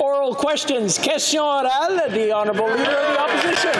oral questions. Question orale, the Honourable Leader of the Opposition.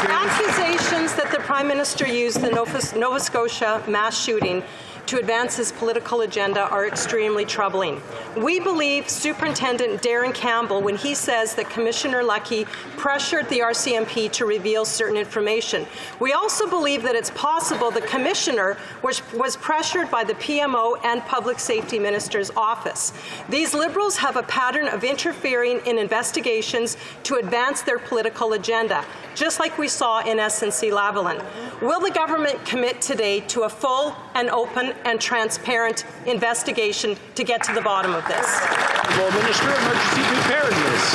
Accusations that the Prime Minister used the Nova Scotia mass shooting to advance his political agenda are extremely troubling. We believe Superintendent Darren Campbell when he says that Commissioner Leckie pressured the RCMP to reveal certain information. We also believe that it's possible the Commissioner was pressured by the PMO and Public Safety Minister's office. These Liberals have a pattern of interfering in investigations to advance their political agenda, just like we saw in SNC-Lavalin. Will the government commit today to a full and open and transparent investigation to get to the bottom of this? Honourable Minister, Emergency Preparedness.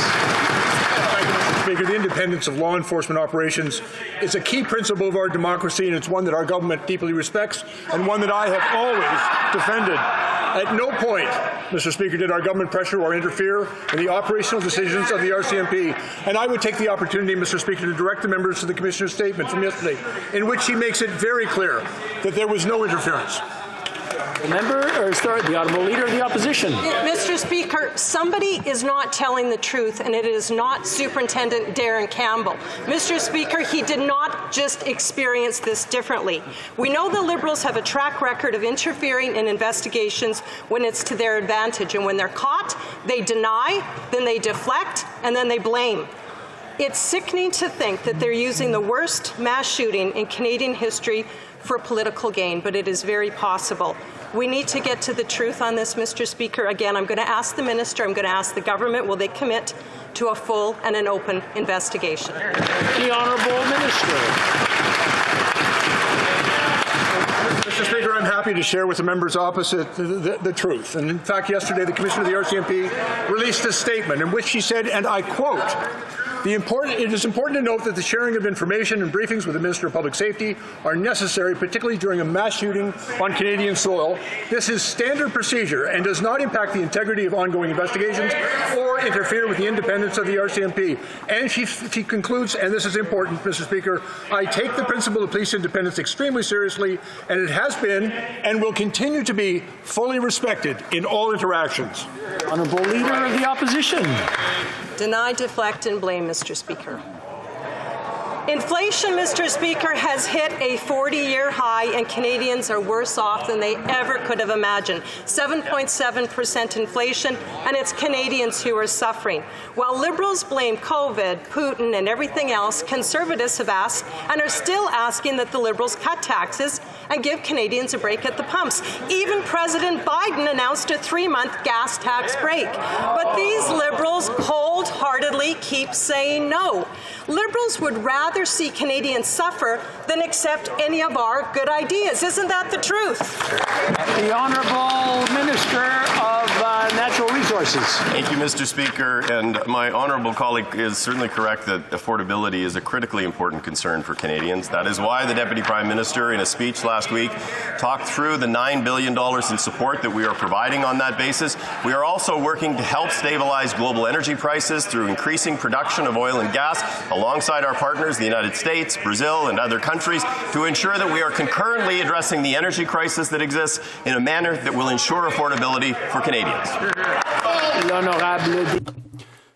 Thank you, Mr. Speaker. The independence of law enforcement operations is a key principle of our democracy, and it's one that our government deeply respects and one that I have always defended. At no point, Mr. Speaker, did our government pressure or interfere in the operational decisions of the RCMP. And I would take the opportunity, Mr. Speaker, to direct the members to the Commissioner's statement from yesterday, in which he makes it very clear that there was no interference. The Honourable Leader of the Opposition. Mr. Speaker, somebody is not telling the truth, and it is not Superintendent Darren Campbell. Mr. Speaker, he did not just experience this differently. We know the Liberals have a track record of interfering in investigations when it's to their advantage, and when they're caught, they deny, then they deflect, and then they blame. It's sickening to think that they're using the worst mass shooting in Canadian history for political gain, but it is very possible. We need to get to the truth on this, Mr. Speaker. Again, I'm going to ask the Minister, I'm going to ask the government, will they commit to a full and an open investigation? The Honourable Minister. Mr. Speaker, I'm happy to share with the members opposite the truth. And in fact, yesterday, the Commissioner of the RCMP released a statement in which she said, and I quote, it is important to note that the sharing of information and briefings with the Minister of Public Safety are necessary, particularly during a mass shooting on Canadian soil. This is standard procedure and does not impact the integrity of ongoing investigations or interfere with the independence of the RCMP. And she concludes, and this is important, Mr. Speaker, I take the principle of police independence extremely seriously, and it has been and will continue to be fully respected in all interactions. Honourable Leader of the Opposition. Deny, deflect, and blame, Mr. Speaker. Inflation, Mr. Speaker, has hit a 40-year high, and Canadians are worse off than they ever could have imagined. 7.7% inflation, and it's Canadians who are suffering. While Liberals blame COVID, Putin, and everything else, Conservatives have asked and are still asking that the Liberals cut taxes and give Canadians a break at the pumps. Even President Biden announced a 3-month gas tax break. But these Liberals cold-heartedly keep saying no. Liberals would rather see Canadians suffer than accept any of our good ideas. Isn't that the truth? The Honourable Minister of Natural Resources. Thank you, Mr. Speaker. And my honourable colleague is certainly correct that affordability is a critically important concern for Canadians. That is why the Deputy Prime Minister, in a speech last week, talked through the $9 billion in support that we are providing on that basis. We are also working to help stabilize global energy prices through increasing production of oil and gas alongside our partners, the United States, Brazil, and other countries, to ensure that we are concurrently addressing the energy crisis that exists in a manner that will ensure affordability for Canadians.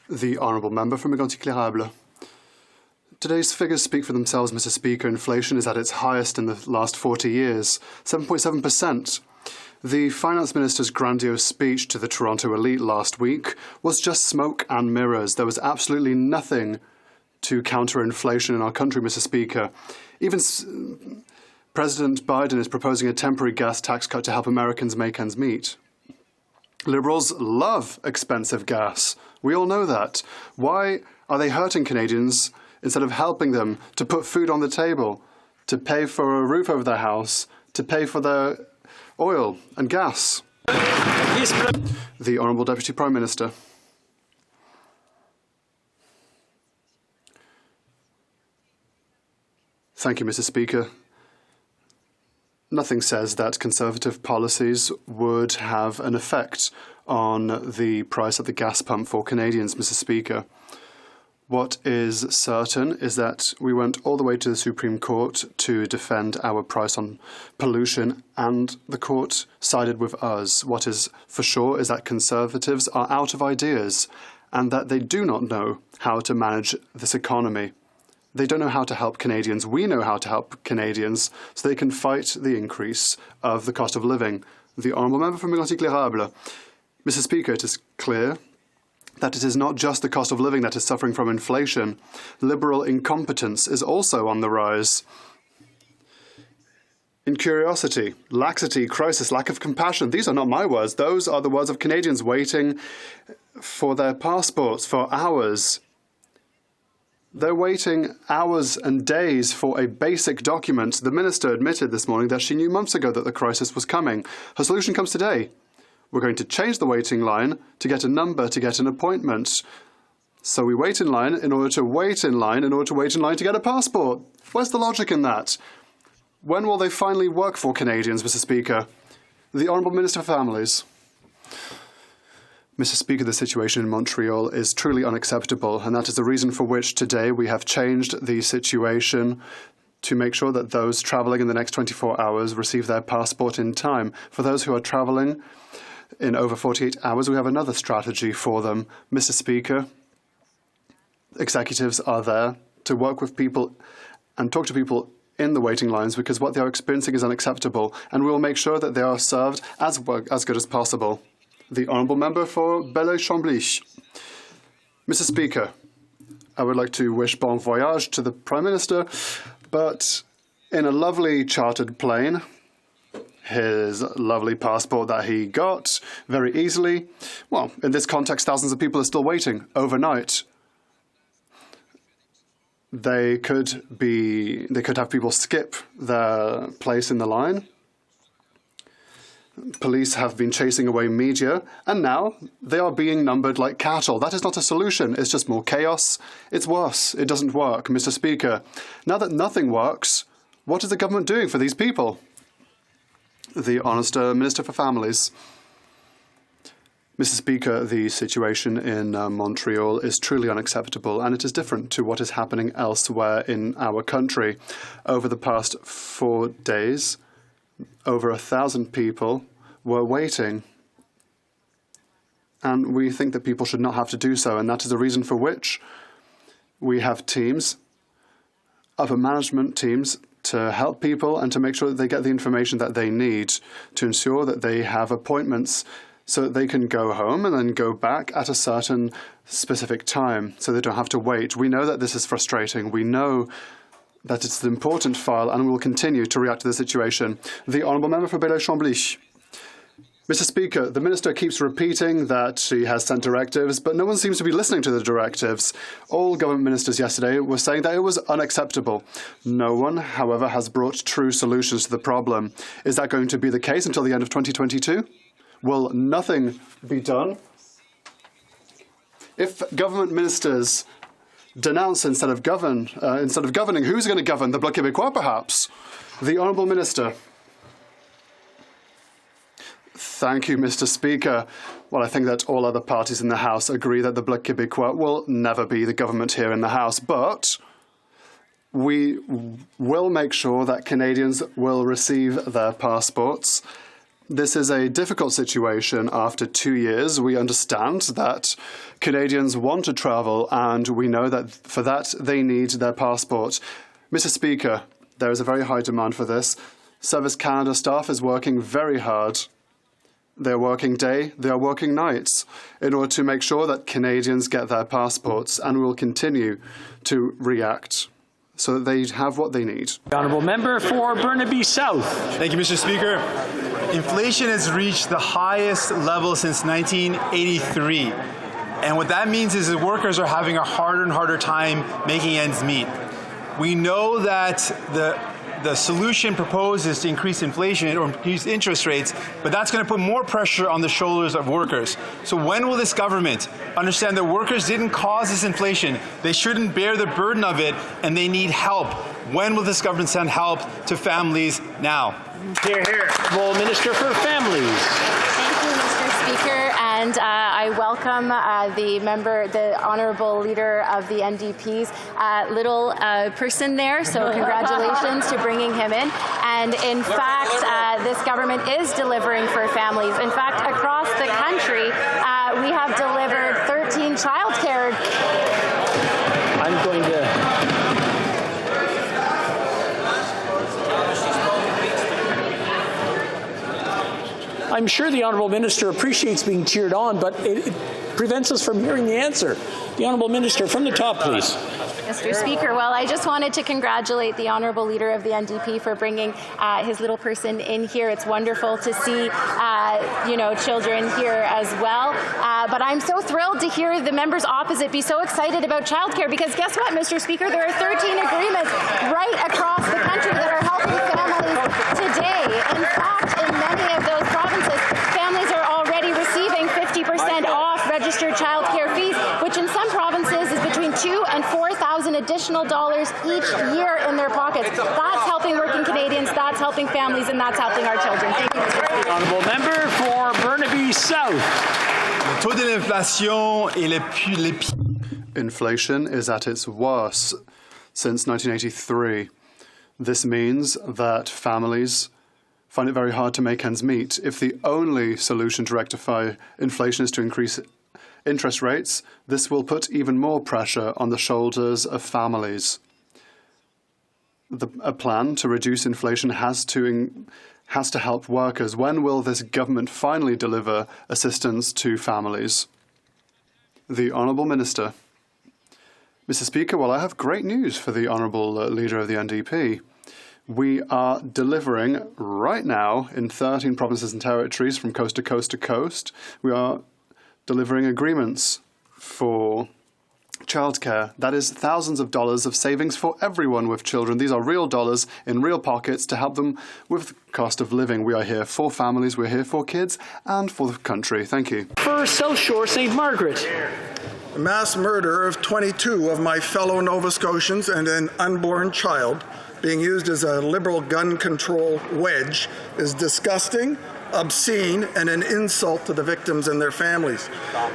The Honourable Member for Mégantic-Clérable. Today's figures speak for themselves, Mr. Speaker. Inflation is at its highest in the last 40 years, 7.7%. The Finance Minister's grandiose speech to the Toronto elite last week was just smoke and mirrors. There was absolutely nothing to counter inflation in our country, Mr. Speaker. Even President Biden is proposing a temporary gas tax cut to help Americans make ends meet. Liberals love expensive gas. We all know that. Why are they hurting Canadians instead of helping them to put food on the table, to pay for a roof over their house, to pay for their oil and gas? The Honourable Deputy Prime Minister. Thank you, Mr. Speaker. Nothing says that Conservative policies would have an effect on the price at the gas pump for Canadians, Mr. Speaker. What is certain is that we went all the way to the Supreme Court to defend our price on pollution, and the court sided with us. What is for sure is that Conservatives are out of ideas and that they do not know how to manage this economy. They don't know how to help Canadians. We know how to help Canadians so they can fight the increase of the cost of living. The Honourable Member for Mégantic-L'Érable. Mr. Speaker, it is clear that it is not just the cost of living that is suffering from inflation. Liberal incompetence is also on the rise. Incuriosity, laxity, crisis, lack of compassion. These are not my words. Those are the words of Canadians waiting for their passports for hours. They're waiting hours and days for a basic document. The minister admitted this morning that she knew months ago that the crisis was coming. Her solution comes today. We're going to change the waiting line to get a number, to get an appointment. So we wait in line in order to wait in line in order to wait in line to get a passport. Where's the logic in that? When will they finally work for Canadians, Mr. Speaker? The Honourable Minister for Families. Mr. Speaker, the situation in Montreal is truly unacceptable, and that is the reason for which today we have changed the situation to make sure that those travelling in the next 24 hours receive their passport in time. For those who are travelling in over 48 hours, we have another strategy for them. Mr. Speaker, executives are there to work with people and talk to people in the waiting lines, because what they are experiencing is unacceptable, and we will make sure that they are served as good as possible. The Honourable Member for Belleuil-Chambly. Mr. Speaker, I would like to wish bon voyage to the Prime Minister, but in a lovely chartered plane, his lovely passport that he got very easily. Well, in this context, thousands of people are still waiting overnight. They could have people skip their place in the line. Police have been chasing away media, and now they are being numbered like cattle. That is not a solution. It's just more chaos. It's worse. It doesn't work. Mr. Speaker, now that nothing works, what is the government doing for these people? The Honest Minister for Families. Mr. Speaker, the situation in Montreal is truly unacceptable, and it is different to what is happening elsewhere in our country. Over the past 4 days, over 1,000 people were waiting, and we think that people should not have to do so, and that is the reason for which we have teams, upper management teams, to help people and to make sure that they get the information that they need to ensure that they have appointments so that they can go home and then go back at a certain specific time so they don't have to wait. We know that this is frustrating. We know that it's an important file, and we will continue to react to the situation. The Honourable Member for Belleuil-Chambly. Mr. Speaker, the Minister keeps repeating that she has sent directives, but no one seems to be listening to the directives. All government ministers yesterday were saying that it was unacceptable. No one, however, has brought true solutions to the problem. Is that going to be the case until the end of 2022? Will nothing be done? If government ministers denounce instead of governing, who's going to govern? The Bloc Québécois, perhaps? The Honourable Minister. Thank you, Mr. Speaker. Well, I think that all other parties in the House agree that the Bloc Québécois will never be the government here in the House, but we will make sure that Canadians will receive their passports. This is a difficult situation after 2 years. We understand that Canadians want to travel, and we know that for that they need their passport. Mr. Speaker, there is a very high demand for this. Service Canada staff is working very hard. They're working day, they're working nights in order to make sure that Canadians get their passports, and we will continue to react so that they have what they need. The Honourable Member for Burnaby South. Thank you, Mr. Speaker. Inflation has reached the highest level since 1983. And what that means is that workers are having a harder and harder time making ends meet. We know that the solution proposed is to increase inflation or increase interest rates, but that's going to put more pressure on the shoulders of workers. So when will this government understand that workers didn't cause this inflation, they shouldn't bear the burden of it, and they need help? When will this government send help to families now? Hear, hear. Honourable Minister for Families. Thank you, Mr. Speaker. And I I welcome the honourable leader of the NDP's little person there. So congratulations to bringing him in. And in fact, this government is delivering for families. In fact, across the country, we have delivered 13 childcare. I'm going to. I'm sure the Honourable Minister appreciates being cheered on, but it prevents us from hearing the answer. The Honourable Minister, from the top, please. Mr. Speaker, well, I just wanted to congratulate the Honourable Leader of the NDP for bringing his little person in here. It's wonderful to see, children here as well. But I'm so thrilled to hear the members opposite be so excited about childcare, because guess what, Mr. Speaker? There are 13 agreements right across the country that are helping families today. In fact, in many of those provinces, families are already receiving 50% off registered childcare fees, which in some provinces is between $2,000 and $4,000 additional dollars each year in their pockets. That's helping working Canadians, that's helping families, and that's helping our children. Thank you, Mr. Speaker. Honourable Member for Burnaby South. Le taux de l'inflation et Inflation is at its worst since 1983. This means that families find it very hard to make ends meet. If the only solution to rectify inflation is to increase interest rates, this will put even more pressure on the shoulders of families. A plan to reduce inflation has to help workers. When will this government finally deliver assistance to families? The Honourable Minister. Mr. Speaker, well, I have great news for the Honourable Leader of the NDP. We are delivering right now in 13 provinces and territories from coast to coast to coast. We are delivering agreements for childcare. That is thousands of dollars of savings for everyone with children. These are real dollars in real pockets to help them with the cost of living. We are here for families, we're here for kids and for the country. Thank you. For South Shore St. Margaret. The mass murder of 22 of my fellow Nova Scotians and an unborn child being used as a Liberal gun control wedge is disgusting, obscene, and an insult to the victims and their families.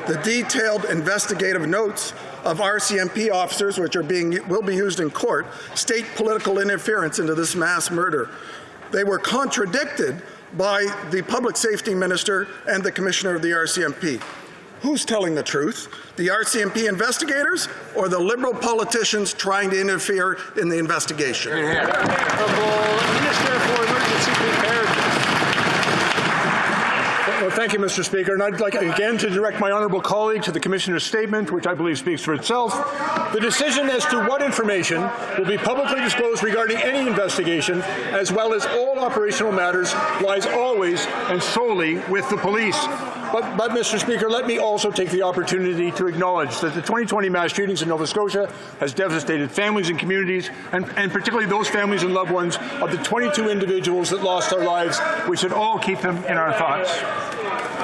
The detailed investigative notes of RCMP officers, which will be used in court, state political interference into this mass murder. They were contradicted by the Public Safety Minister and the Commissioner of the RCMP. Who's telling the truth? The RCMP investigators or the Liberal politicians trying to interfere in the investigation? Honourable Minister for Emergency Preparedness. Well, thank you, Mr. Speaker. And I'd like again to direct my honourable colleague to the Commissioner's statement, which I believe speaks for itself. The decision as to what information will be publicly disclosed regarding any investigation, as well as all operational matters, lies always and solely with the police. But, Mr. Speaker, let me also take the opportunity to acknowledge that the 2020 mass shootings in Nova Scotia has devastated families and communities, and particularly those families and loved ones of the 22 individuals that lost their lives. We should all keep them in our thoughts.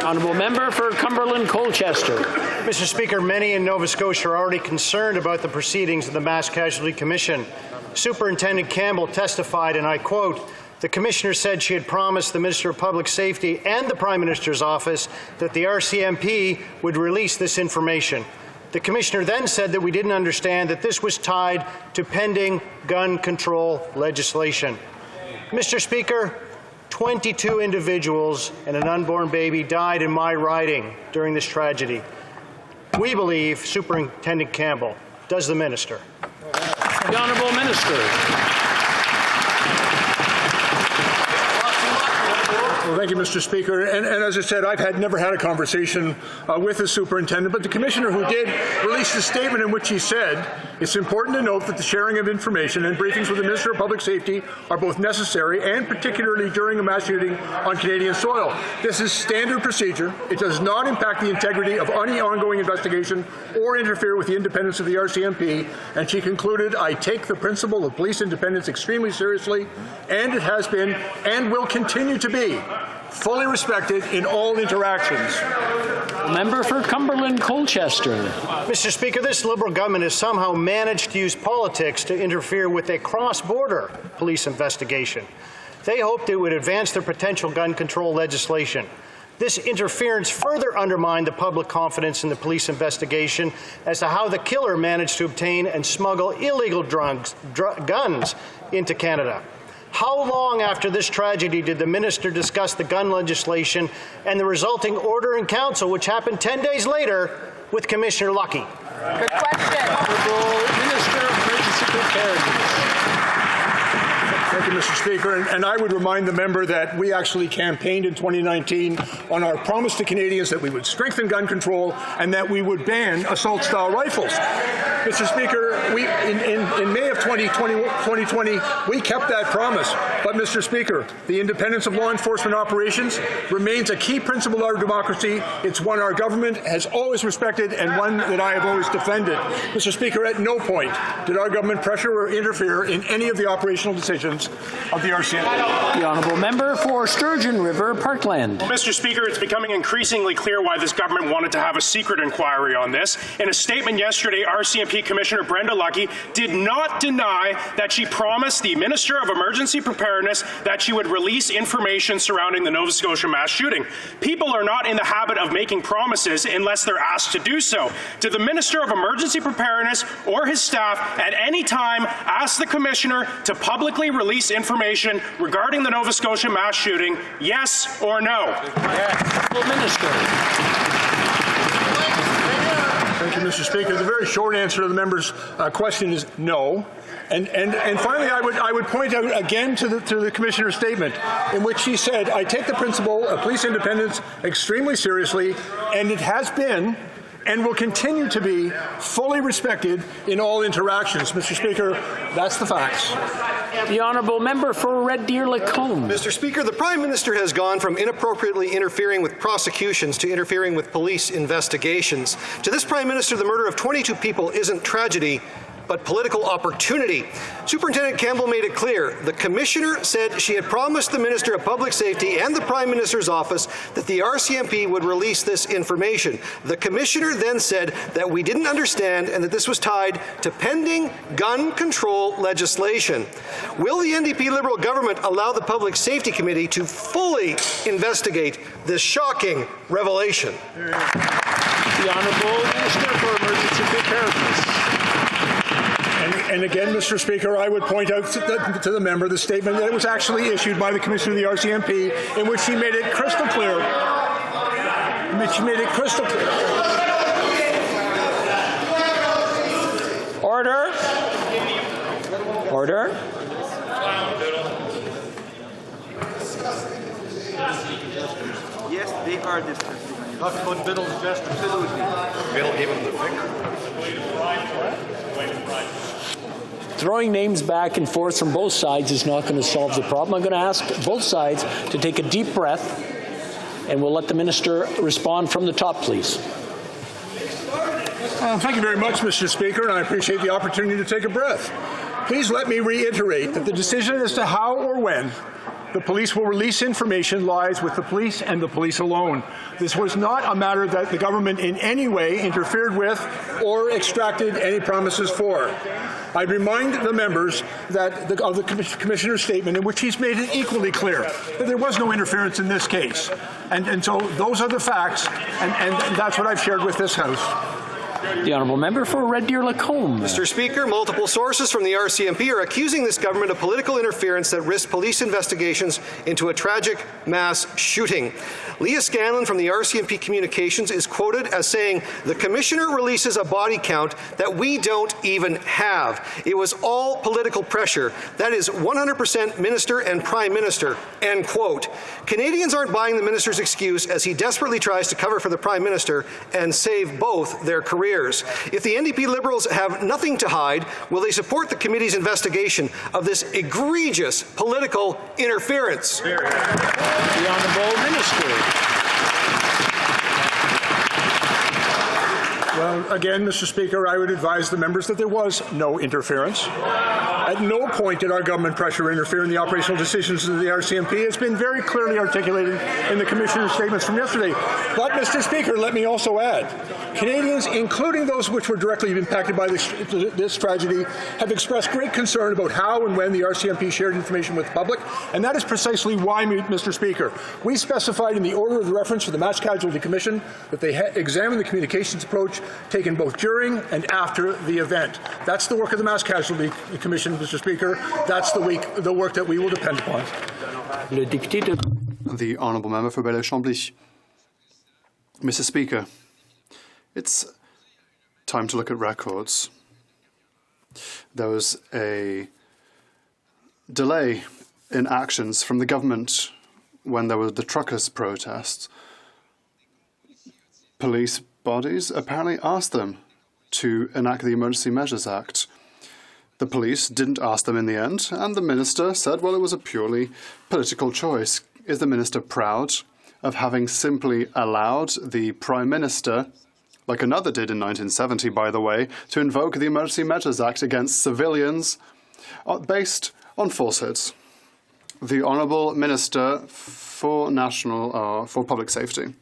Honourable Member for Cumberland Colchester. Mr. Speaker, many in Nova Scotia are already concerned about the proceedings of the Mass Casualty Commission. Superintendent Campbell testified, and I quote, "The Commissioner said she had promised the Minister of Public Safety and the Prime Minister's office that the RCMP would release this information. The Commissioner then said that we didn't understand that this was tied to pending gun control legislation." Mr. Speaker, 22 individuals and an unborn baby died in my riding during this tragedy. We believe Superintendent Campbell. Does the Minister? The Honourable Minister. Well, thank you, Mr. Speaker. And as I said, I've never had a conversation with the superintendent, but the commissioner who did release a statement in which he said, "It's important to note that the sharing of information and briefings with the Minister of Public Safety are both necessary and particularly during a mass shooting on Canadian soil. This is standard procedure. It does not impact the integrity of any ongoing investigation or interfere with the independence of the RCMP." And she concluded, "I take the principle of police independence extremely seriously, and it has been and will continue to be fully respected in all interactions." Member for Cumberland Colchester. Mr. Speaker, this Liberal government has somehow managed to use politics to interfere with a cross-border police investigation. They hoped it would advance their potential gun control legislation. This interference further undermined the public confidence in the police investigation as to how the killer managed to obtain and smuggle illegal guns into Canada. How long after this tragedy did the minister discuss the gun legislation and the resulting order in council, which happened 10 days later, with Commissioner Lucki? Good question. Honourable Minister of Emergency Preparedness. Thank you, Mr. Speaker. And I would remind the member that we actually campaigned in 2019 on our promise to Canadians that we would strengthen gun control and that we would ban assault-style rifles. Mr. Speaker, in May of 2020, we kept that promise. But, Mr. Speaker, the independence of law enforcement operations remains a key principle of our democracy. It's one our government has always respected and one that I have always defended. Mr. Speaker, at no point did our government pressure or interfere in any of the operational decisions of the RCMP. The honourable member for Sturgeon River Parkland. Well, Mr. Speaker, it's becoming increasingly clear why this government wanted to have a secret inquiry on this. In a statement yesterday, RCMP Commissioner Brenda Lucki did not deny that she promised the Minister of Emergency Preparedness that she would release information surrounding the Nova Scotia mass shooting. People are not in the habit of making promises unless they're asked to do so. Did the Minister of Emergency Preparedness or his staff at any time ask the Commissioner to publicly release information regarding the Nova Scotia mass shooting, yes or no? Yes. Minister. Thank you, Mr. Speaker. The very short answer to the member's question is no. And finally, I would point out again to the Commissioner's statement in which she said, I take the principle of police independence extremely seriously, and it has been and will continue to be fully respected in all interactions. Mr. Speaker, that's the facts. The honourable member for Red Deer Lacombe. Mr. Speaker, the Prime Minister has gone from inappropriately interfering with prosecutions to interfering with police investigations. To this Prime Minister, the murder of 22 people isn't tragedy, but political opportunity. Superintendent Campbell made it clear. The Commissioner said she had promised the Minister of Public Safety and the Prime Minister's office that the RCMP would release this information. The Commissioner then said that we didn't understand and that this was tied to pending gun control legislation. Will the NDP Liberal government allow the Public Safety Committee to fully investigate this shocking revelation? The Honourable Minister for Emergency Preparedness. And again, Mr. Speaker, I would point out to the member the statement that it was actually issued by the Commissioner of the RCMP in which she made it crystal clear. Order. Order. Yes, they are discussing. Talk about Biddle's just absolutely. Biddle gave him the finger. Throwing names back and forth from both sides is not going to solve the problem. I'm going to ask both sides to take a deep breath, and we'll let the minister respond from the top, please. Thank you very much, Mr. Speaker, and I appreciate the opportunity to take a breath. Please let me reiterate that the decision as to how or when the police will release information lies with the police and the police alone. This was not a matter that the government in any way interfered with or extracted any promises for. I'd remind the members that of the Commissioner's statement in which he's made it equally clear that there was no interference in this case. And so those are the facts, and that's what I've shared with this House. The honourable member for Red Deer Lacombe. Mr. Speaker, multiple sources from the RCMP are accusing this government of political interference that risked police investigations into a tragic mass shooting. Leah Scanlon from the RCMP Communications is quoted as saying, the Commissioner releases a body count that we don't even have. It was all political pressure. That is 100% Minister and Prime Minister, end quote. Canadians aren't buying the Minister's excuse as he desperately tries to cover for the Prime Minister and save both their careers. If the NDP Liberals have nothing to hide, will they support the committee's investigation of this egregious political interference? The Honourable Minister. Well, again, Mr. Speaker, I would advise the members that there was no interference. At no point did our government pressure interfere in the operational decisions of the RCMP. It's been very clearly articulated in the Commissioner's statements from yesterday. But, Mr. Speaker, let me also add, Canadians, including those which were directly impacted by this tragedy, have expressed great concern about how and when the RCMP shared information with the public, and that is precisely why, Mr. Speaker, we specified in the order of reference for the Mass Casualty Commission that they examine the communications approach taken both during and after the event. That's the work of the Mass Casualty Commission, Mr. Speaker. That's the work that we will depend upon. The Honourable Member for Belleuil-Chambly. Mr. Speaker, it's time to look at records. There was a delay in actions from the government when there were the truckers' protests. Police bodies apparently asked them to enact the Emergency Measures Act. The police didn't ask them in the end, and the minister said, well, it was a purely political choice. Is the minister proud of having simply allowed the Prime Minister, like another did in 1970, by the way, to invoke the Emergency Measures Act against civilians based on falsehoods? The Honourable Minister for Public Safety.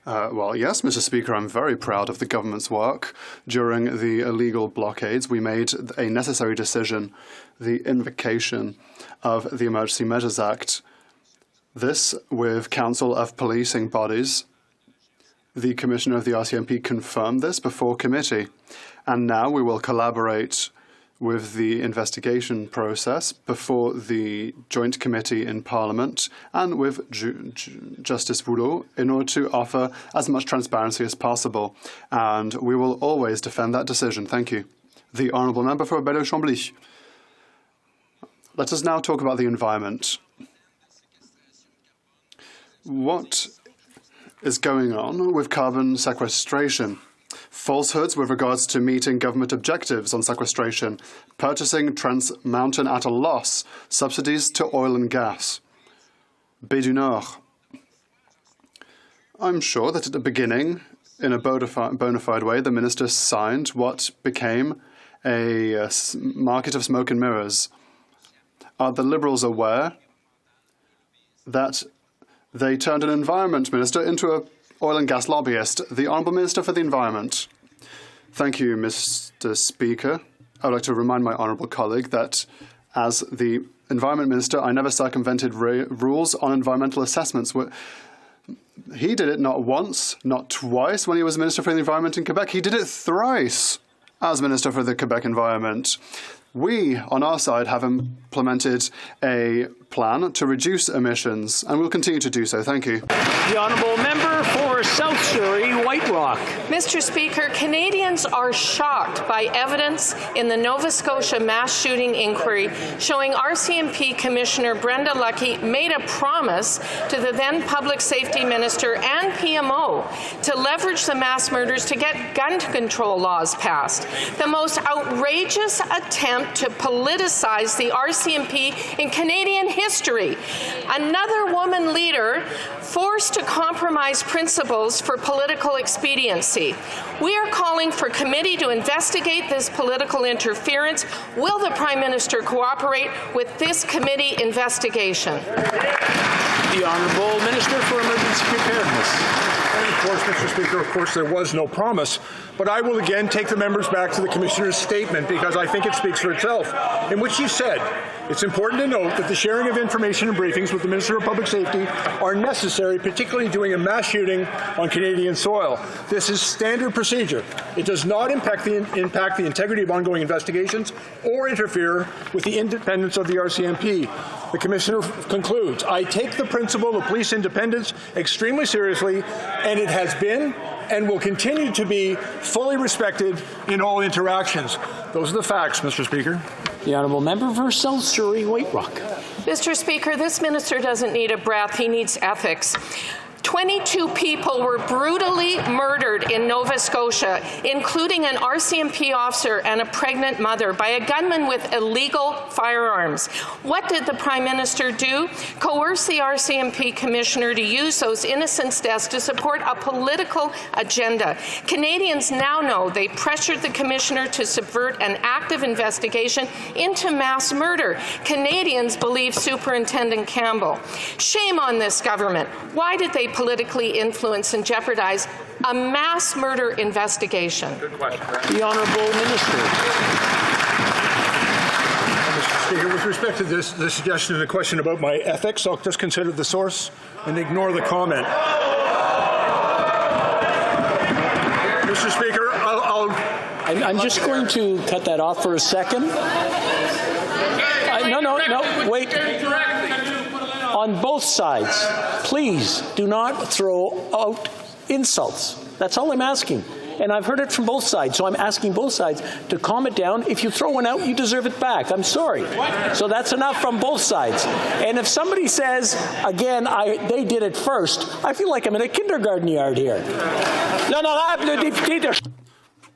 Well, yes, Mr. Speaker, I'm very proud of the government's work. During the illegal blockades, we made a necessary decision, the invocation of the Emergency Measures Act. This with Council of Policing Bodies. The Commissioner of the RCMP confirmed this before committee. And now we will collaborate with the investigation process before the Joint Committee in Parliament and with Justice Boulot in order to offer as much transparency as possible. And we will always defend that decision. Thank you. The Honourable Member for Belleuil-Chambly. Let us now talk about the environment. What is going on with carbon sequestration? Falsehoods with regards to meeting government objectives on sequestration, purchasing Trans Mountain at a loss, subsidies to oil and gas. Baie du Nord. I'm sure that at the beginning, in a bona fide way, the minister signed what became a market of smoke and mirrors. Are the Liberals aware that they turned an environment minister into a oil and gas lobbyist? The Honourable Minister for the Environment. Thank you, Mr. Speaker. I would like to remind my honourable colleague that as the Environment Minister, I never circumvented rules on environmental assessments. He did it not once, not twice when he was Minister for the Environment in Quebec. He did it thrice as Minister for the Quebec Environment. We, on our side, have implemented a plan to reduce emissions, and we'll continue to do so. Thank you. The Honourable Member for South Surrey, White Rock. Mr. Speaker, Canadians are shocked by evidence in the Nova Scotia mass shooting inquiry showing RCMP Commissioner Brenda Lucki made a promise to the then Public Safety Minister and PMO to leverage the mass murders to get gun control laws passed. The most outrageous attempt to politicize the RCMP in Canadian history. Another woman leader forced to compromise principles for political expediency. We are calling for committee to investigate this political interference. Will the Prime Minister cooperate with this committee investigation? The Honourable Minister for Emergency Preparedness. And of course, Mr. Speaker, of course, there was no promise. But I will again take the members back to the Commissioner's statement because I think it speaks for itself, in which he said, it's important to note that the sharing of information and briefings with the Minister of Public Safety are necessary, particularly during a mass shooting on Canadian soil. This is standard procedure. It does not impact the integrity of ongoing investigations or interfere with the independence of the RCMP. The Commissioner concludes, I take the principle of police independence extremely seriously, and it has been and will continue to be fully respected in all interactions. Those are the facts, Mr. Speaker. The Honourable Member for South Surrey, White Rock. Mr. Speaker, this minister doesn't need a breath, he needs ethics. 22 people were brutally murdered murdered in Nova Scotia, including an RCMP officer and a pregnant mother, by a gunman with illegal firearms. What did the Prime Minister do? Coerce the RCMP Commissioner to use those innocents' deaths to support a political agenda. Canadians now know they pressured the Commissioner to subvert an active investigation into mass murder. Canadians believe Superintendent Campbell. Shame on this government. Why did they politically influence and jeopardize a mass murder investigation? Good question. The Honourable Minister. Mr. Speaker, with respect to this suggestion and the question about my ethics, I'll just consider the source and ignore the comment. Mr. Speaker, I'm just going to cut that off for a second. No, wait. On both sides, please do not throw out insults. That's all I'm asking. And I've heard it from both sides, so I'm asking both sides to calm it down. If you throw one out, you deserve it back. I'm sorry. So that's enough from both sides. And if somebody says, again, they did it first, I feel like I'm in a kindergarten yard here.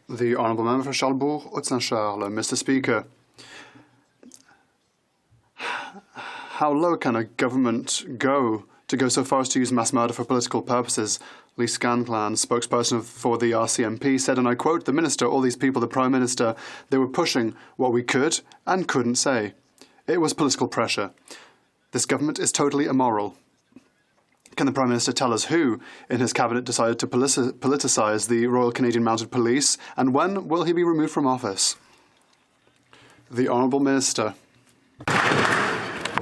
The Honourable Member for Charlesbourg, Haute-Saint-Charles. Mr. Speaker, how low can a government go to go so far as to use mass murder for political purposes? Lee Scanlan, spokesperson for the RCMP, said, and I quote, "The Minister, all these people, the Prime Minister, they were pushing what we could and couldn't say. It was political pressure. This government is totally immoral." Can the Prime Minister tell us who in his cabinet decided to politicise the Royal Canadian Mounted Police, and when will he be removed from office? The Honourable Minister.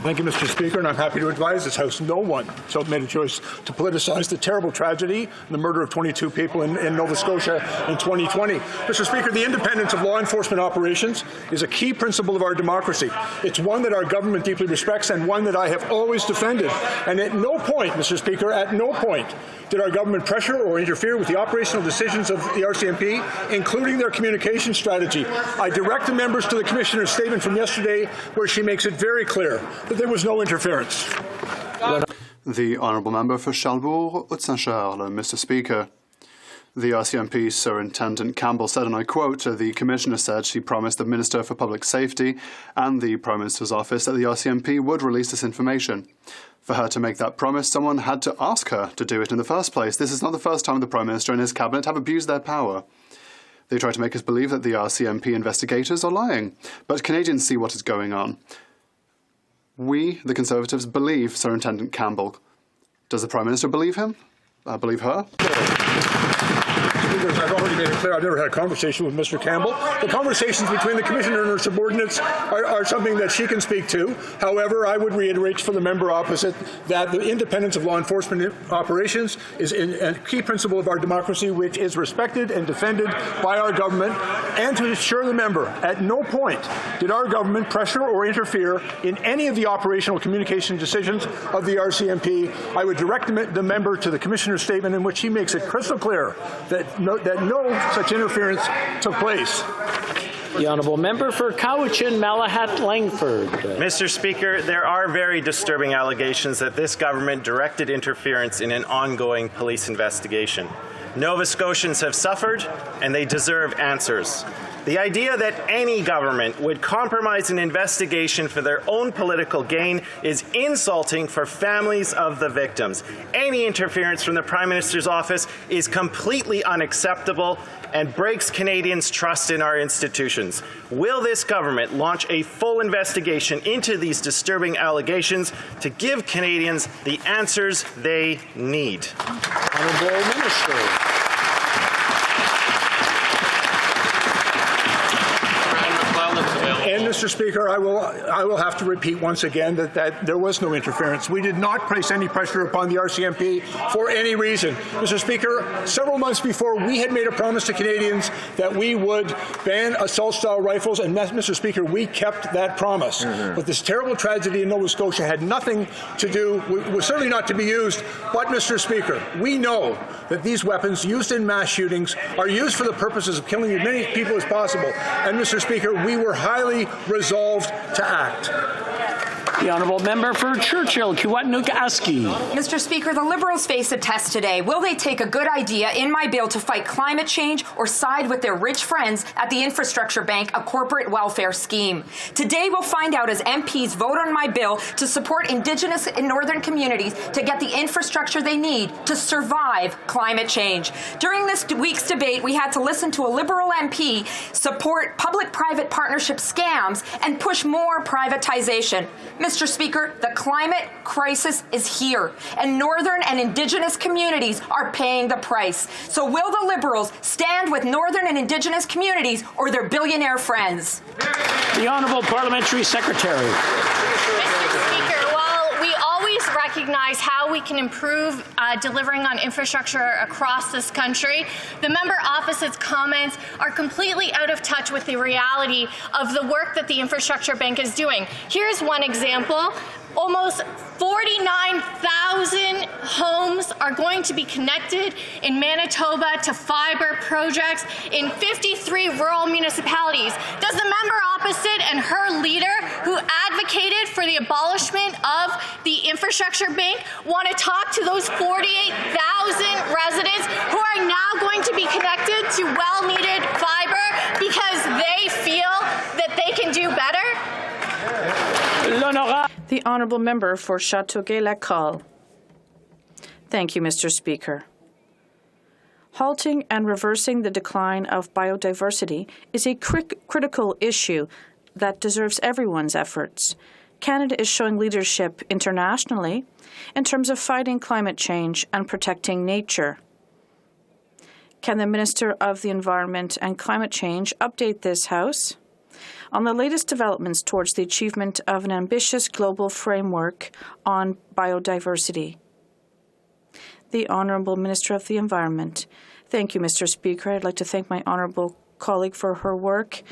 Thank you, Mr. Speaker, and I'm happy to advise this House no one made a choice to politicize the terrible tragedy, the murder of 22 people in Nova Scotia in 2020. Mr. Speaker, the independence of law enforcement operations is a key principle of our democracy. It's one that our government deeply respects and one that I have always defended. And at no point, Mr. Speaker, at no point did our government pressure or interfere with the operational decisions of the RCMP, including their communication strategy. I direct the members to the Commissioner's statement from yesterday, where she makes it very clear that there was no interference. The Honourable Member for Charlesbourg, Haute-Saint-Charles. Mr. Speaker, the RCMP Superintendent Campbell said, and I quote, the Commissioner said she promised the Minister for Public Safety and the Prime Minister's office that the RCMP would release this information. For her to make that promise, someone had to ask her to do it in the first place. This is not the first time the Prime Minister and his cabinet have abused their power. They try to make us believe that the RCMP investigators are lying, but Canadians see what is going on. We, the Conservatives, believe Superintendent Campbell. Does the Prime Minister believe him? Believe her? Speakers, I've already made it clear I've never had a conversation with Mr. Campbell. The conversations between the Commissioner and her subordinates are something that she can speak to. However, I would reiterate for the member opposite that the independence of law enforcement operations is a key principle of our democracy, which is respected and defended by our government. And to assure the member, at no point did our government pressure or interfere in any of the operational communication decisions of the RCMP. I would direct the member to the Commissioner's statement, in which he makes it crystal clear that no such interference took place. The Honourable Member for Cowichan, Malahat, Langford. Mr. Speaker, there are very disturbing allegations that this government directed interference in an ongoing police investigation. Nova Scotians have suffered, and they deserve answers. The idea that any government would compromise an investigation for their own political gain is insulting for families of the victims. Any interference from the Prime Minister's office is completely unacceptable and breaks Canadians' trust in our institutions. Will this government launch a full investigation into these disturbing allegations to give Canadians the answers they need? Honourable Minister. And, Mr. Speaker, I will have to repeat once again that there was no interference. We did not place any pressure upon the RCMP for any reason. Mr. Speaker, several months before, we had made a promise to Canadians that we would ban assault-style rifles, and, Mr. Speaker, we kept that promise. But this terrible tragedy in Nova Scotia had nothing to do, was certainly not to be used, but, Mr. Speaker, we know that these weapons used in mass shootings are used for the purposes of killing as many people as possible. And, Mr. Speaker, we were highly resolved to act. The honourable member for Churchill, Kiwanuka-Aski. Mr. Speaker, the Liberals face a test today. Will they take a good idea in my bill to fight climate change or side with their rich friends at the Infrastructure Bank, a corporate welfare scheme? Today we'll find out as MPs vote on my bill to support Indigenous and Northern communities to get the infrastructure they need to survive climate change. During this week's debate, we had to listen to a Liberal MP support public-private partnership scams and push more privatization. Mr. Speaker, the climate crisis is here, and Northern and Indigenous communities are paying the price. So will the Liberals stand with Northern and Indigenous communities or their billionaire friends? The Honourable Parliamentary Secretary. Mr. Speaker, while we always recognize how we can improve delivering on infrastructure across this country, the member opposite's comments are completely out of touch with the reality of the work that the Infrastructure Bank is doing. Here's one example. Almost 49,000 homes are going to be connected in Manitoba to fiber projects in 53 rural municipalities. Does the member opposite and her leader, who advocated for the abolishment of the Infrastructure Bank, want to talk to those 48,000 residents who are now going to be connected to well-needed fiber because they feel that they can do better? The honourable member for Châteauguay-Lacolle. Thank you, Mr. Speaker. Halting and reversing the decline of biodiversity is a critical issue that deserves everyone's efforts. Canada is showing leadership internationally in terms of fighting climate change and protecting nature. Can the Minister of the Environment and Climate Change update this House on the latest developments towards the achievement of an ambitious global framework on biodiversity? The Honourable Minister of the Environment. Thank you, Mr. Speaker. I'd like to thank my honourable colleague for her work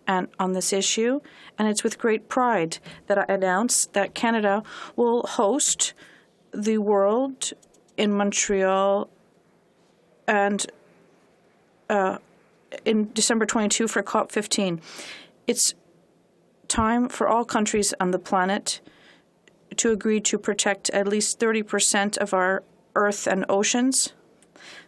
on this issue, and it's with great pride that I announce that Canada will host the World in Montreal and in December 22 for COP15. It's time for all countries on the planet to agree to protect at least 30% of our Earth and oceans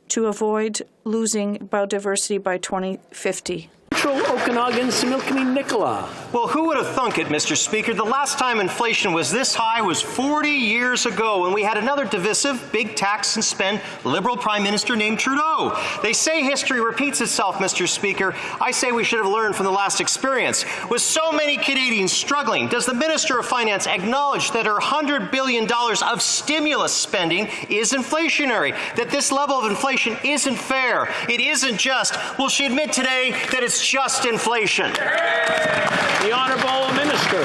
to avoid losing biodiversity by 2050. Okanagan, Similkameen Nicola. Well, who would have thunk it, Mr. Speaker? The last time inflation was this high was 40 years ago, when we had another divisive, big tax and spend Liberal Prime Minister named Trudeau. They say history repeats itself, Mr. Speaker. I say we should have learned from the last experience. With so many Canadians struggling, does the Minister of Finance acknowledge that her $100 billion of stimulus spending is inflationary, that this level of inflation isn't fair, it isn't just? Will she admit today that it's just inflation? The Honourable Minister.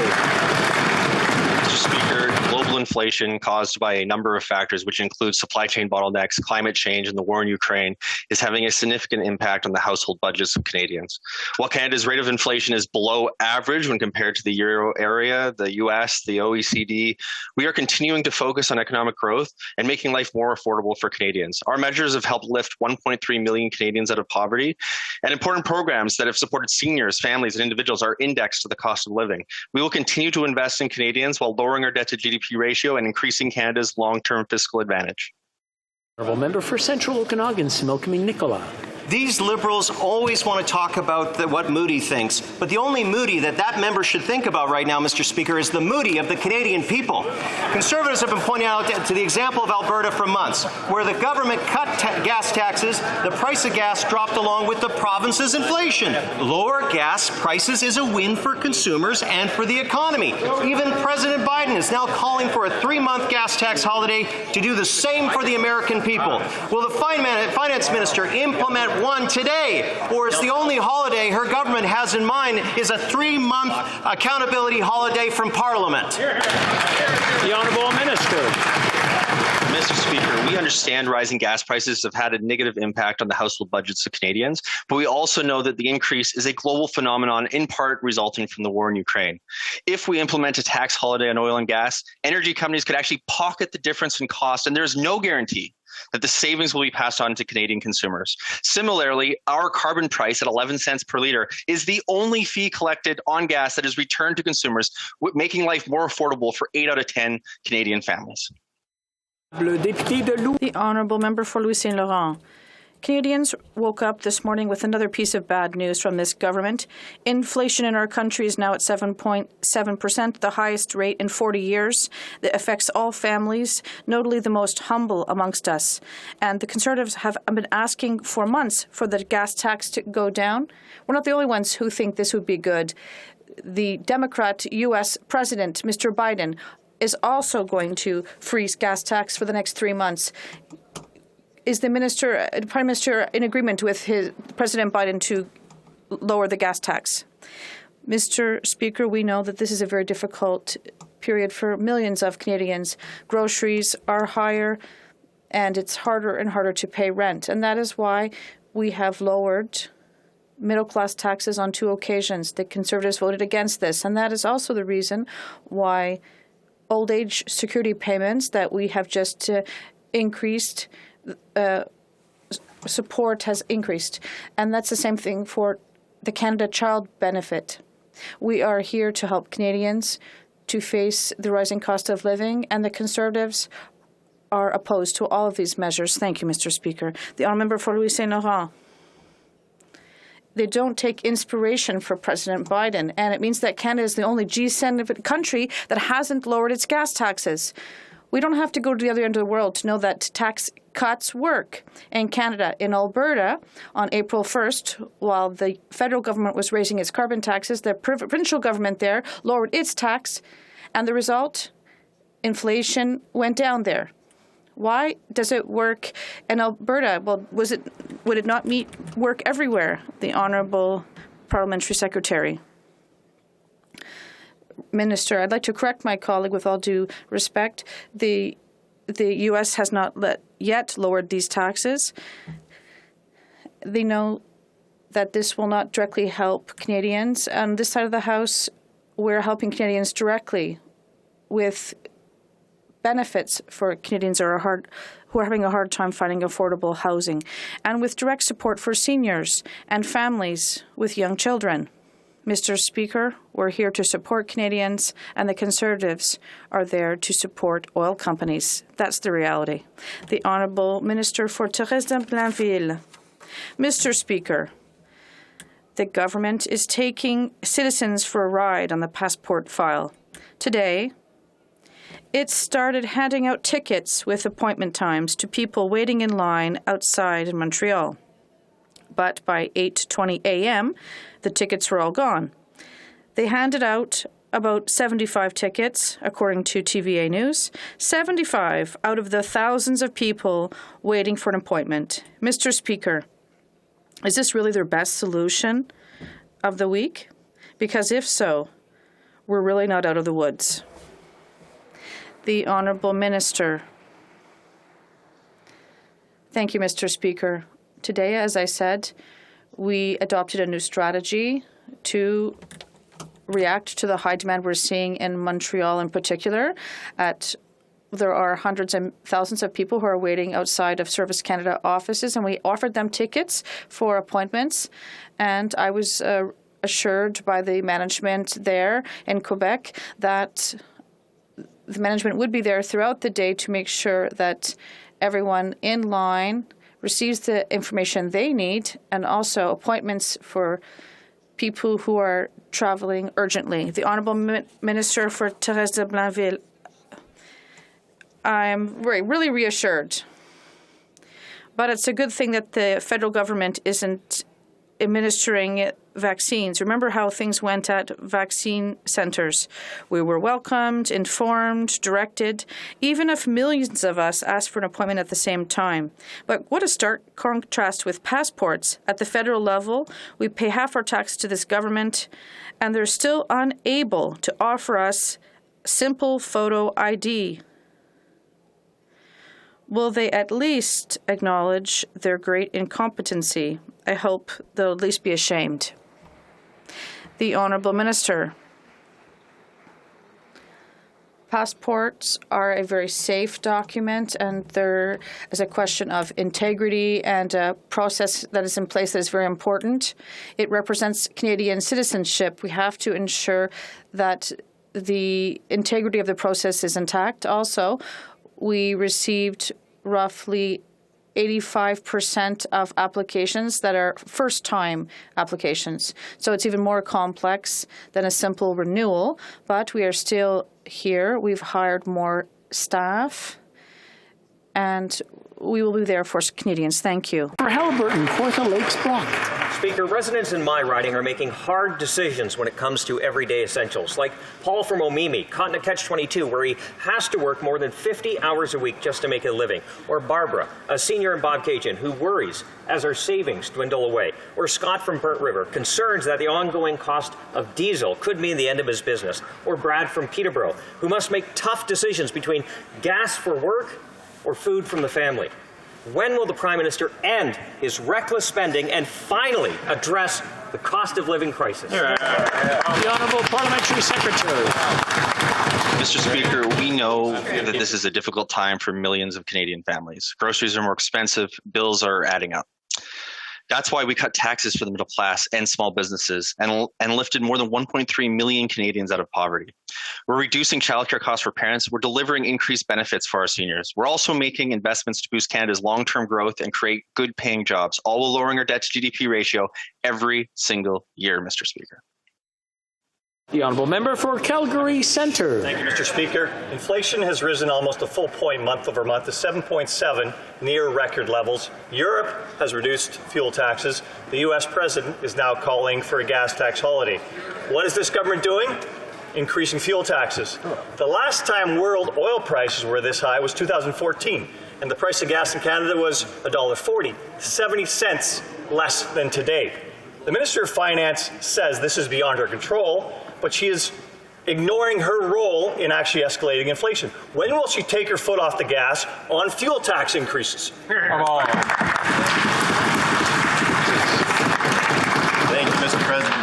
Mr. Speaker, global inflation caused by a number of factors, which include supply chain bottlenecks, climate change, and the war in Ukraine, is having a significant impact on the household budgets of Canadians. While Canada's rate of inflation is below average when compared to the Euro area, the US, the OECD, we are continuing to focus on economic growth and making life more affordable for Canadians. Our measures have helped lift 1.3 million Canadians out of poverty, and important programs that have supported seniors, families, and individuals are indexed to the cost of living. We will continue to invest in Canadians while lowering our debt-to-GDP ratio and increasing Canada's long-term fiscal advantage. Honourable Member for Central Okanagan, Similkameen Nicola. These Liberals always want to talk about what Moody thinks, but the only Moody that member should think about right now, Mr. Speaker, is the Moody of the Canadian people. Conservatives have been pointing out to the example of Alberta for months, where the government cut gas taxes, the price of gas dropped along with the province's inflation. Lower gas prices is a win for consumers and for the economy. Even President Biden is now calling for a 3-month gas tax holiday to do the same for the American people. Will the Finance Minister implement one today, or is the only holiday her government has in mind is a 3-month accountability holiday from Parliament? The Honourable Minister. Mr. Speaker, we understand rising gas prices have had a negative impact on the household budgets of Canadians, but we also know that the increase is a global phenomenon, in part resulting from the war in Ukraine. If we implement a tax holiday on oil and gas, energy companies could actually pocket the difference in cost, and there's no guarantee that the savings will be passed on to Canadian consumers. Similarly, our carbon price at 11 cents per litre is the only fee collected on gas that is returned to consumers, making life more affordable for 8 out of 10 Canadian families. The Honourable Member for Louis Saint Laurent. Canadians woke up this morning with another piece of bad news from this government. Inflation in our country is now at 7.7%, the highest rate in 40 years. That affects all families, notably the most humble amongst us. And the Conservatives have been asking for months for the gas tax to go down. We're not the only ones who think this would be good. The Democrat U.S. President, Mr. Biden, is also going to freeze gas tax for the next 3 months. Is the Prime Minister in agreement with President Biden to lower the gas tax? Mr. Speaker, we know that this is a very difficult period for millions of Canadians. Groceries are higher, and it's harder and harder to pay rent. And that is why we have lowered middle-class taxes on 2 occasions. The Conservatives voted against this, and that is also the reason why old age security payments that we have just increased support has increased. And that's the same thing for the Canada Child Benefit. We are here to help Canadians to face the rising cost of living, and the Conservatives are opposed to all of these measures. Thank you, Mr. Speaker. The honourable member for Louis Saint Laurent. They don't take inspiration from President Biden, and it means that Canada is the only G7 country that hasn't lowered its gas taxes. We don't have to go to the other end of the world to know that tax cuts work. In Canada, in Alberta, on April 1st, while the federal government was raising its carbon taxes, the provincial government there lowered its tax, and the result, inflation went down there. Why does it work in Alberta? Well, would it not work everywhere? The Honourable Parliamentary Secretary. Minister, I'd like to correct my colleague with all due respect. The U.S. has not yet lowered these taxes. They know that this will not directly help Canadians. On this side of the House, we're helping Canadians directly with benefits for Canadians who are having a hard time finding affordable housing, and with direct support for seniors and families with young children. Mr. Speaker, we're here to support Canadians, and the Conservatives are there to support oil companies. That's the reality. The Honourable Minister for Thérèse de Blainville. Mr. Speaker, the government is taking citizens for a ride on the passport file. Today, it started handing out tickets with appointment times to people waiting in line outside in Montreal. But by 8:20 a.m., the tickets were all gone. They handed out about 75 tickets, according to TVA News, 75 out of the thousands of people waiting for an appointment. Mr. Speaker, is this really their best solution of the week? Because if so, we're really not out of the woods. The Honourable Minister. Thank you, Mr. Speaker. Today, as I said, we adopted a new strategy to react to the high demand we're seeing in Montreal in particular. There are hundreds and thousands of people who are waiting outside of Service Canada offices, and we offered them tickets for appointments. And I was assured by the management there in Quebec that the management would be there throughout the day to make sure that everyone in line receives the information they need, and also appointments for people who are traveling urgently. The Honourable Minister for Thérèse de Blainville. I'm really reassured. But it's a good thing that the federal government isn't administering vaccines. Remember how things went at vaccine centres. We were welcomed, informed, directed, even if millions of us asked for an appointment at the same time. But what a stark contrast with passports. At the federal level, we pay half our tax to this government, and they're still unable to offer us simple photo ID. Will they at least acknowledge their great incompetency? I hope they'll at least be ashamed. The Honourable Minister. Passports are a very safe document, and there is a question of integrity and a process that is in place that is very important. It represents Canadian citizenship. We have to ensure that the integrity of the process is intact. Also, we received roughly 85% of applications that are first-time applications. So it's even more complex than a simple renewal, but we are still here. We've hired more staff, and we will be there for Canadians. Thank you. For Halliburton, Kawartha Lakes Brock. Speaker, residents in my riding are making hard decisions when it comes to everyday essentials, like Paul from Omimi, caught in a catch-22 where he has to work more than 50 hours a week just to make a living, or Barbara, a senior in Bobcaygeon, who worries as her savings dwindle away, or Scott from Burnt River, concerns that the ongoing cost of diesel could mean the end of his business, or Brad from Peterborough, who must make tough decisions between gas for work or food from the family. When will the Prime Minister end his reckless spending and finally address the cost of living crisis? The Honourable Parliamentary Secretary. Mr. Speaker, we know that this is a difficult time for millions of Canadian families. Groceries are more expensive, bills are adding up. That's why we cut taxes for the middle class and small businesses and lifted more than 1.3 million Canadians out of poverty. We're reducing childcare costs for parents. We're delivering increased benefits for our seniors. We're also making investments to boost Canada's long-term growth and create good-paying jobs, all while lowering our debt-to-GDP ratio every single year, Mr. Speaker. The Honourable Member for Calgary Centre. Thank you, Mr. Speaker. Inflation has risen almost a full point month over month to 7.7, near record levels. Europe has reduced fuel taxes. The U.S. president is now calling for a gas tax holiday. What is this government doing? Increasing fuel taxes. The last time world oil prices were this high was 2014, and the price of gas in Canada was $1.40, 70 cents less than today. The Minister of Finance says this is beyond her control, but she is ignoring her role in actually escalating inflation. When will she take her foot off the gas on fuel tax increases? Come on. Thank you, Mr. President.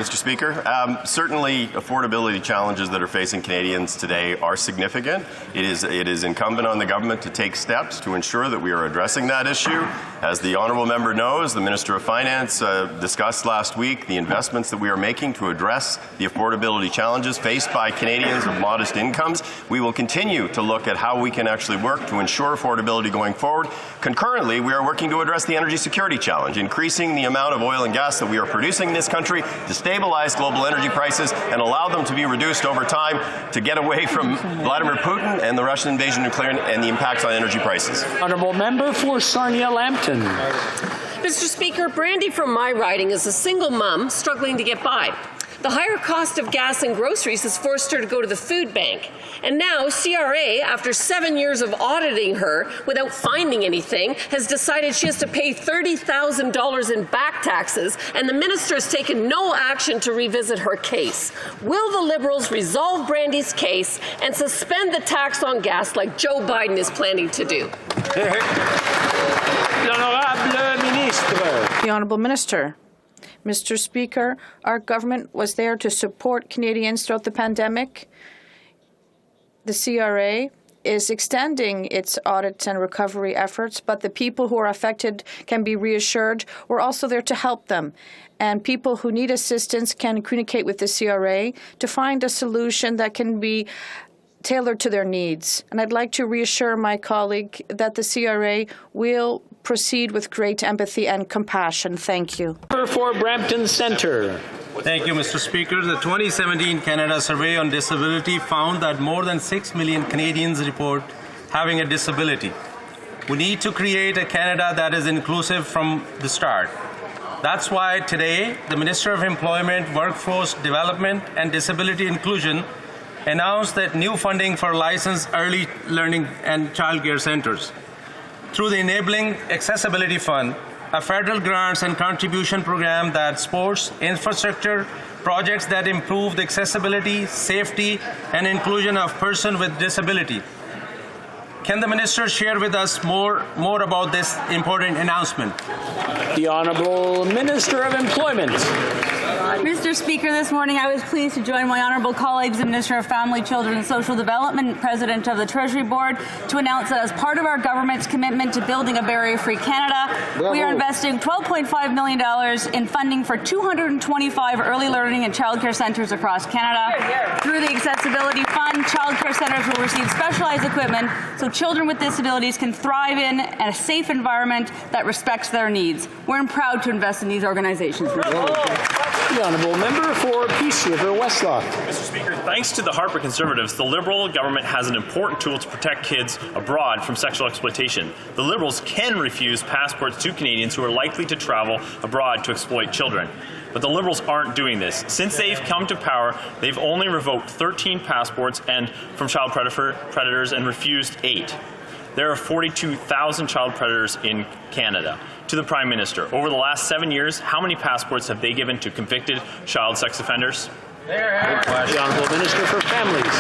Mr. Speaker, certainly affordability challenges that are facing Canadians today are significant. It is incumbent on the government to take steps to ensure that we are addressing that issue. As the honourable member knows, the Minister of Finance discussed last week the investments that we are making to address the affordability challenges faced by Canadians of modest incomes. We will continue to look at how we can actually work to ensure affordability going forward. Concurrently, we are working to address the energy security challenge, increasing the amount of oil and gas that we are producing in this country to stabilize global energy prices and allow them to be reduced over time to get away from Vladimir Putin and the Russian invasion of Ukraine and the impacts on energy prices. Honourable Member for Sarnia-Lambton. Mr. Speaker, Brandy from my riding is a single mom struggling to get by. The higher cost of gas and groceries has forced her to go to the food bank. And now CRA, after 7 years of auditing her without finding anything, has decided she has to pay $30,000 in back taxes, and the minister has taken no action to revisit her case. Will the Liberals resolve Brandy's case and suspend the tax on gas like Joe Biden is planning to do? The Honourable Minister. Mr. Speaker, our government was there to support Canadians throughout the pandemic. The CRA is extending its audit and recovery efforts, but the people who are affected can be reassured we're also there to help them. And people who need assistance can communicate with the CRA to find a solution that can be tailored to their needs. And I'd like to reassure my colleague that the CRA will proceed with great empathy and compassion. Thank you. For Brampton Centre. Thank you, Mr. Speaker. The 2017 Canada Survey on Disability found that more than 6 million Canadians report having a disability. We need to create a Canada that is inclusive from the start. That's why today, the Minister of Employment, Workforce Development and Disability Inclusion announced that new funding for licensed early learning and childcare centres. Through the Enabling Accessibility Fund, a federal grants and contribution program that supports infrastructure projects that improve the accessibility, safety, and inclusion of persons with disability. Can the minister share with us more about this important announcement? The Honourable Minister of Employment. Mr. Speaker, this morning I was pleased to join my honourable colleagues, the Minister of Family, Children and Social Development, President of the Treasury Board, to announce that as part of our government's commitment to building a barrier-free Canada, we are investing $12.5 million in funding for 225 early learning and childcare centres across Canada. Through the Accessibility Fund, childcare centres will receive specialised equipment so children with disabilities can thrive in a safe environment that respects their needs. We're proud to invest in these organizations. The Honourable Member for Peace River Westlock. Mr. Speaker, thanks to the Harper Conservatives, the Liberal government has an important tool to protect kids abroad from sexual exploitation. The Liberals can refuse passports to Canadians who are likely to travel abroad to exploit children. But the Liberals aren't doing this. Since they've come to power, they've only revoked 13 passports from child predators and refused 8. There are 42,000 child predators in Canada. To the Prime Minister, over the last 7 years, how many passports have they given to convicted child sex offenders? The Honourable Minister for Families.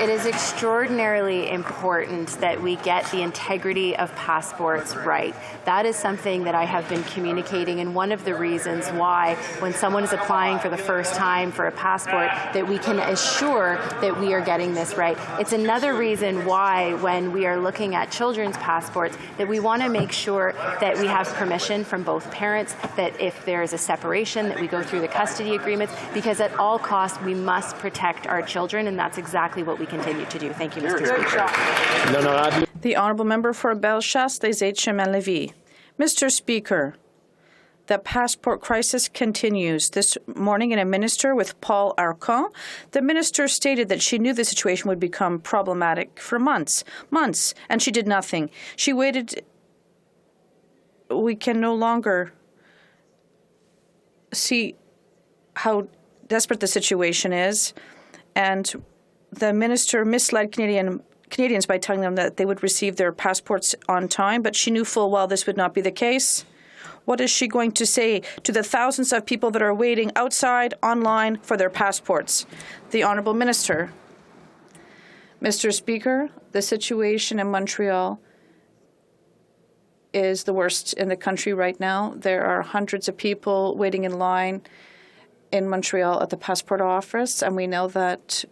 It is extraordinarily important that we get the integrity of passports right. That is something that I have been communicating, and one of the reasons why when someone is applying for the first time for a passport that we can assure that we are getting this right. It's another reason why when we are looking at children's passports that we want to make sure that we have permission from both parents, that if there is a separation that we go through the custody agreements, because at all costs we must protect our children, and that's exactly what we continue to do. Thank you, Mr. Speaker. The Honourable Member for Bellechasse, Les Aides-Chemin-Lévis. Mr. Speaker, the passport crisis continues. This morning in a minister with Paul Arcand, the minister stated that she knew the situation would become problematic for months, and she did nothing. She waited. We can no longer see how desperate the situation is, and the minister misled Canadians by telling them that they would receive their passports on time, but she knew full well this would not be the case. What is she going to say to the thousands of people that are waiting outside, online, for their passports? The Honourable Minister. Mr. Speaker, the situation in Montreal is the worst in the country right now. There are hundreds of people waiting in line in Montreal at the passport office, and we know that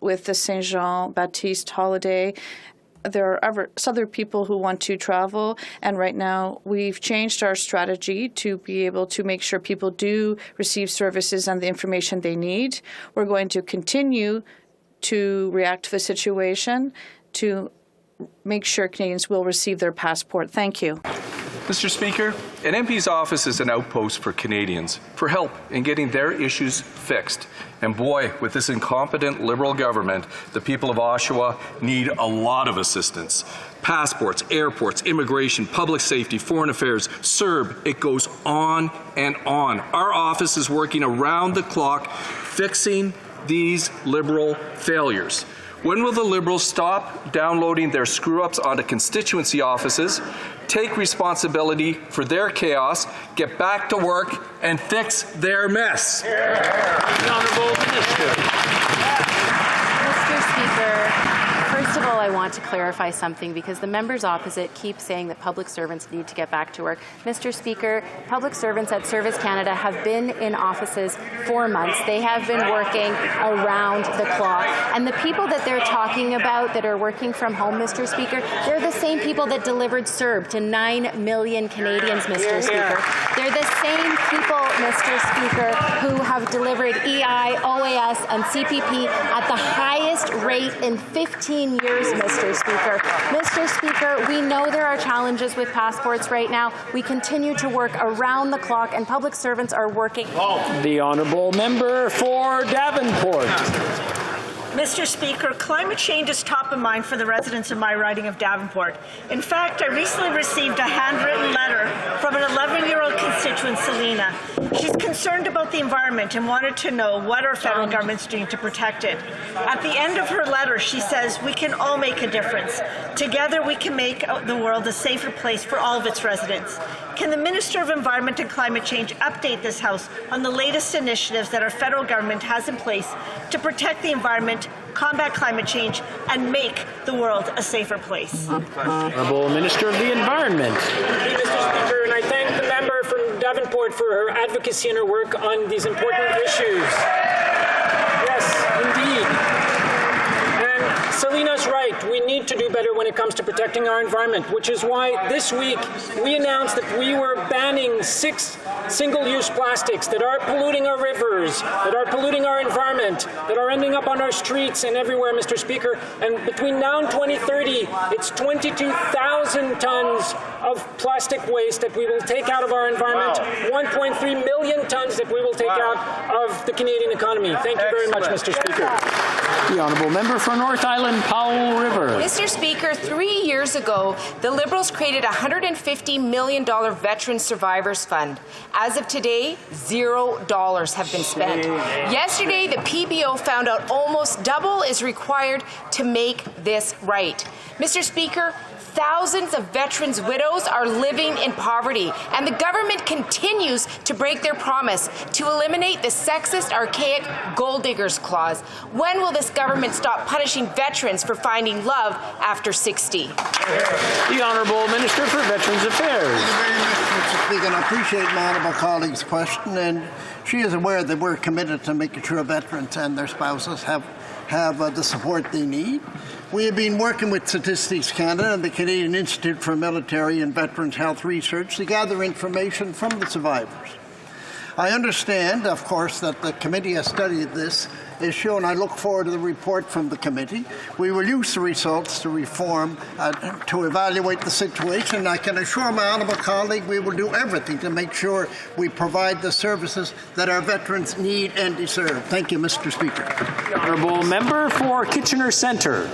with the Saint Jean Baptiste holiday, there are other people who want to travel, and right now we've changed our strategy to be able to make sure people do receive services and the information they need. We're going to continue to react to the situation to make sure Canadians will receive their passport. Thank you. Mr. Speaker, an MP's office is an outpost for Canadians for help in getting their issues fixed. And boy, with this incompetent Liberal government, the people of Oshawa need a lot of assistance. Passports, airports, immigration, public safety, foreign affairs, CERB, it goes on and on. Our office is working around the clock fixing these Liberal failures. When will the Liberals stop downloading their screw-ups onto constituency offices, take responsibility for their chaos, get back to work, and fix their mess? The Honourable Minister. Mr. Speaker, first of all, I want to clarify something because the members opposite keep saying that public servants need to get back to work. Mr. Speaker, public servants at Service Canada have been in offices for months. They have been working around the clock. And the people that they're talking about that are working from home, Mr. Speaker, they're the same people that delivered CERB to 9 million Canadians, Mr. Speaker. They're the same people, Mr. Speaker, who have delivered EI, OAS, and CPP at the highest rate in 15 years, Mr. Speaker. Mr. Speaker, we know there are challenges with passports right now. We continue to work around the clock, and public servants are working. The Honourable Member for Davenport. Mr. Speaker, climate change is top of mind for the residents of my riding of Davenport. In fact, I recently received a handwritten letter from an 11-year-old constituent, Selena. She's concerned concerned about the environment and wanted to know what our federal government's doing to protect it. At the end of her letter, she says, we can all make a difference. Together, we can make the world a safer place for all of its residents. Can the Minister of Environment and Climate Change update this House on the latest initiatives that our federal government has in place to protect the environment, combat climate change, and make the world a safer place? Honourable Minister of the Environment. Thank you, Mr. Speaker, and I thank the member from Davenport for her advocacy and her work on these important issues. Yes, indeed. And Selena's right. We need to do better when it comes to protecting our environment, which is why this week we announced that we were banning 6 single-use plastics that are polluting our rivers, that are polluting our environment, that are ending up on our streets and everywhere, Mr. Speaker. And between now and 2030, it's 22,000 tons of plastic waste that we will take out of our environment, 1.3 million tons that we will take out of the Canadian economy. Thank you very much, Mr. Speaker. The Honourable Member for North Island, Powell River. Mr. Speaker, 3 years ago, the Liberals created a $150 million Veteran Survivors Fund. As of today, $0 have been spent. Yesterday, the PBO found out almost double is required to make this right. Mr. Speaker, thousands of veterans' widows are living in poverty, and the government continues to break their promise to eliminate the sexist, archaic gold diggers clause. When will this government stop punishing veterans for finding love after 60? The Honourable Minister for Veterans Affairs. Thank you very much, Mr. Speaker. And I appreciate my honourable colleague's question, and she is aware that we're committed to making sure veterans and their spouses have the support they need. We have been working with Statistics Canada and the Canadian Institute for Military and Veterans Health Research to gather information from the survivors. I understand, of course, that the committee has studied this issue, and I look forward to the report from the committee. We will use the results to reform, to evaluate the situation. I can assure my honourable colleague we will do everything to make sure we provide the services that our veterans need and deserve. Thank you, Mr. Speaker. The Honourable Member for Kitchener Centre.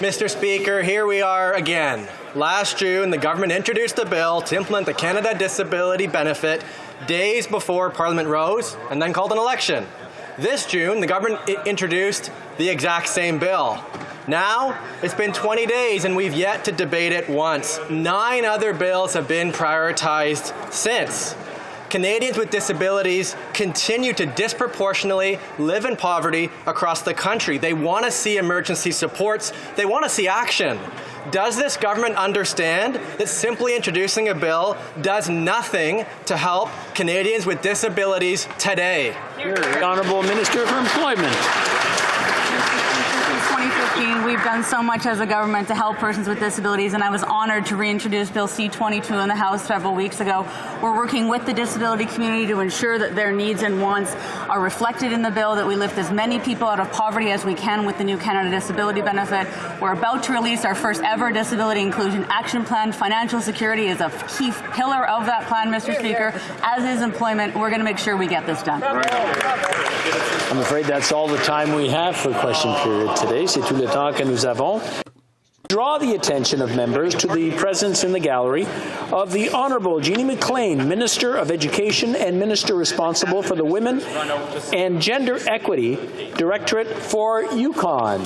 Mr. Speaker, here we are again. Last June, the government introduced a bill to implement the Canada Disability Benefit days before Parliament rose and then called an election. This June, the government introduced the exact same bill. Now, it's been 20 days and we've yet to debate it once. 9 other bills have been prioritized since. Canadians with disabilities continue to disproportionately live in poverty across the country. They want to see emergency supports. They want to see action. Does this government understand that simply introducing a bill does nothing to help Canadians with disabilities today? The Honourable Minister for Employment. Since 2015, we've done so much as a government to help persons with disabilities, and I was honored to reintroduce Bill C-22 in the House several weeks ago. We're working with the disability community to ensure that their needs and wants are reflected in the bill, that we lift as many people out of poverty as we can with the new Canada Disability Benefit. We're about to release our first ever Disability Inclusion Action Plan. Financial security is a key pillar of that plan, Mr. Speaker, as is employment. We're going to make sure we get this done. I'm afraid that's all the time we have for question period today. C'est tout le temps que nous avons. Draw the attention of members to the presence in the gallery of the Honourable Jeannie McLean, Minister of Education and Minister responsible for the Women and Gender Equity Directorate for Yukon.